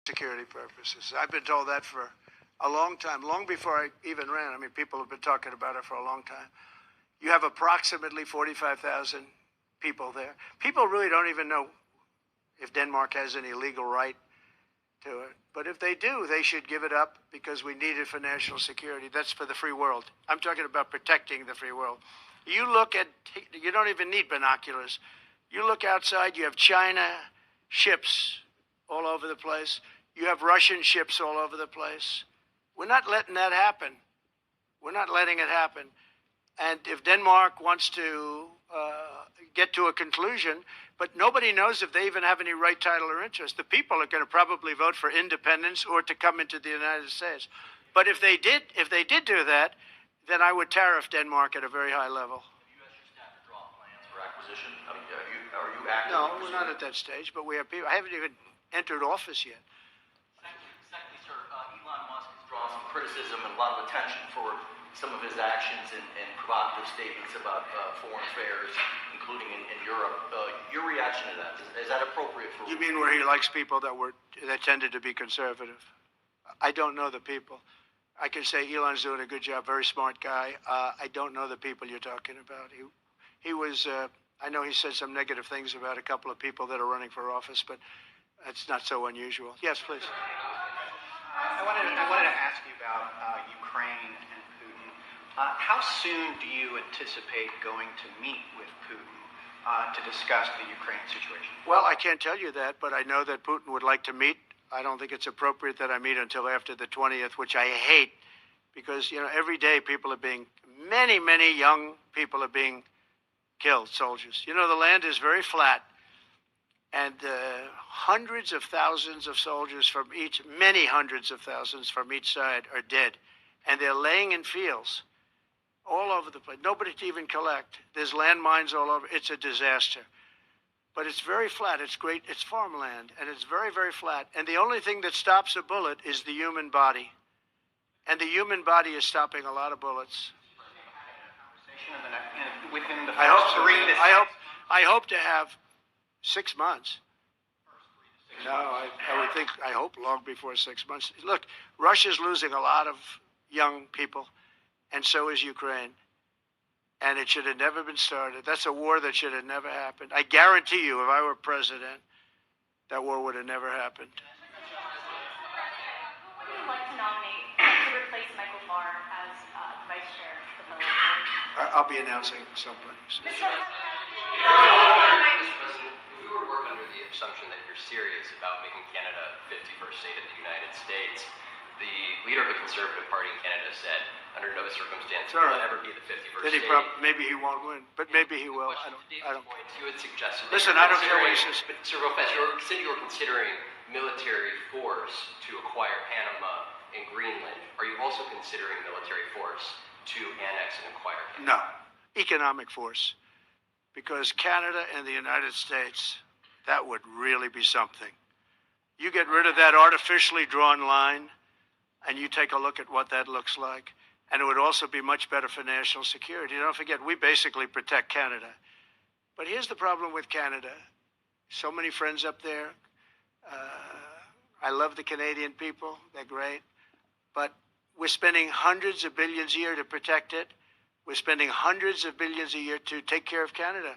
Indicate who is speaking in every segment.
Speaker 1: security purposes. I've been told that for a long time, long before I even ran. I mean, people have been talking about it for a long time. You have approximately 45,000 people there. People really don't even know if Denmark has any legal right to it. But if they do, they should give it up because we need it for national security. That's for the free world. I'm talking about protecting the free world. You look at, you don't even need binoculars. You look outside, you have China ships all over the place. You have Russian ships all over the place. We're not letting that happen. We're not letting it happen. And if Denmark wants to get to a conclusion, but nobody knows if they even have any right, title, or interest. The people are going to probably vote for independence or to come into the United States. But if they did do that, then I would tariff Denmark at a very high level.
Speaker 2: The U.S. just have to draw plans for acquisition. I mean, are you active?
Speaker 1: No, we're not at that stage. But we have people. I haven't even entered office yet.
Speaker 2: Secondly, sir, Elon Musk has drawn some criticism and a lot of attention for some of his actions and provocative statements about foreign affairs, including in Europe. Your reaction to that, is that appropriate for...
Speaker 1: You mean where he likes people that tended to be conservative? I don't know the people. I can say Elon's doing a good job, very smart guy. I don't know the people you're talking about. He was, I know he said some negative things about a couple of people that are running for office, but that's not so unusual. Yes, please.
Speaker 3: I wanted to ask you about Ukraine and Putin. How soon do you anticipate going to meet with Putin to discuss the Ukraine situation?
Speaker 1: Well, I can't tell you that, but I know that Putin would like to meet. I don't think it's appropriate that I meet until after the 20th, which I hate, because, you know, every day people are being, many, many young people are being killed, soldiers. You know, the land is very flat, and hundreds of thousands of soldiers from each, many hundreds of thousands from each side are dead, and they're laying in fields all over the place. Nobody to even collect. There's landmines all over. It's a disaster. But it's very flat. It's great. It's farmland, and it's very, very flat. And the only thing that stops a bullet is the human body. And the human body is stopping a lot of bullets.
Speaker 3: Within the
Speaker 1: I hope
Speaker 3: first
Speaker 1: so.
Speaker 3: 3 to 6
Speaker 1: I hope to have 6 months. No, I hope long before 6 months. Look, Russia's losing a lot of young people, and so is Ukraine. And it should have never been started. That's a war that should have never happened. I guarantee you, if I were president, that war would have never happened.
Speaker 4: Who would you like to nominate to replace Michael Barr as vice chair of the military?
Speaker 1: I'll be announcing something.
Speaker 5: Mr. President, if we were to work under the assumption that you're serious about making Canada 51st state of the United States, the leader of the Conservative Party in Canada said, under no circumstance will it ever be the 51st state.
Speaker 1: Maybe he won't win, but maybe he will. I don't.
Speaker 5: You had suggested.
Speaker 1: Listen, I don't care what he says.
Speaker 5: But Sir, real fast, you said you were considering military force to acquire Panama and Greenland. Are you also considering military force to annex and acquire Canada?
Speaker 1: No, economic force, because Canada and the United States, that would really be something. You get rid of that artificially drawn line, and you take a look at what that looks like. And it would also be much better for national security. Don't forget, we basically protect Canada. But here's the problem with Canada. So many friends up there. I love the Canadian people. They're great. But we're spending hundreds of billions a year to protect it. We're spending hundreds of billions a year to take care of Canada.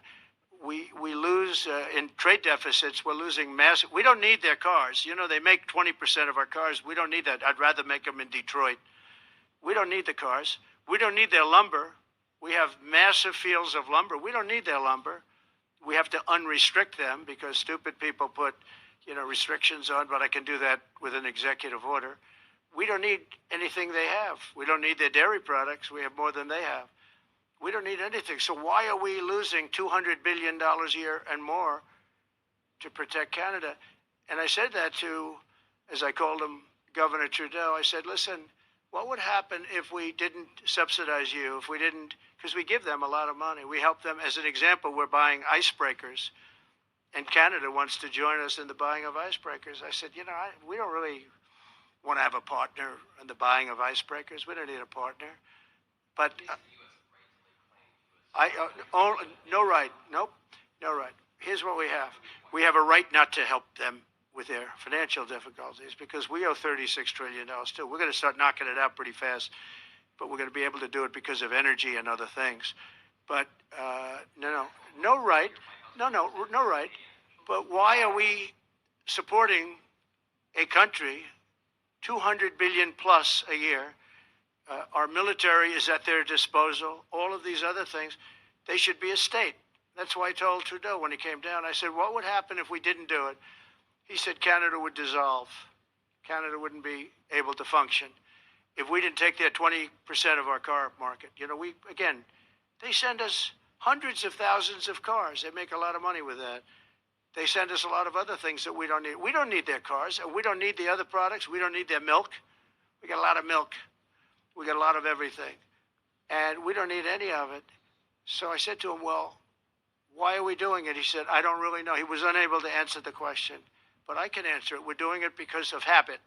Speaker 1: We lose in trade deficits. We're losing massive. We don't need their cars. You know, they make 20% of our cars. We don't need that. I'd rather make them in Detroit. We don't need the cars. We don't need their lumber. We have massive fields of lumber. We don't need their lumber. We have to unrestrict them because stupid people put, you know, restrictions on, but I can do that with an executive order. We don't need anything they have. We don't need their dairy products. We have more than they have. We don't need anything. So why are we losing $200 billion a year and more to protect Canada? And I said that to, as I called him, Governor Trudeau. I said, listen, what would happen if we didn't subsidize you, if we didn't, because we give them a lot of money. We help them. As an example, we're buying icebreakers, and Canada wants to join us in the buying of icebreakers. I said, you know, we don't really want to have a partner in the buying of icebreakers. We don't need a partner. But no right. Nope, no right. Here's what we have. We have a right not to help them with their financial difficulties, because we owe $36 trillion too. We're going to start knocking it out pretty fast, but we're going to be able to do it because of energy and other things. But no right. But why are we supporting a country 200 billion plus a year? Our military is at their disposal. All of these other things, they should be a state. That's why I told Trudeau when he came down, I said, what would happen if we didn't do it? He said Canada would dissolve. Canada wouldn't be able to function if we didn't take their 20% of our car market. They send us hundreds of thousands of cars. They make a lot of money with that. They send us a lot of other things that we don't need. We don't need their cars, and we don't need the other products. We don't need their milk. We got a lot of milk. We got a lot of everything. And we don't need any of it. So I said to him, well, why are we doing it? He said, I don't really know. He was unable to answer the question. But I can answer it. We're doing it because of habit.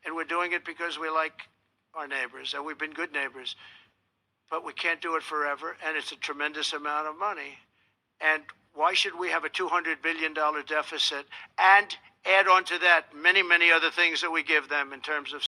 Speaker 1: And we're doing it because we like our neighbors, and we've been good neighbors. But we can't do it forever, and it's a tremendous amount of money. And why should we have a $200 billion deficit and add on to that many, many other things that we give them in terms of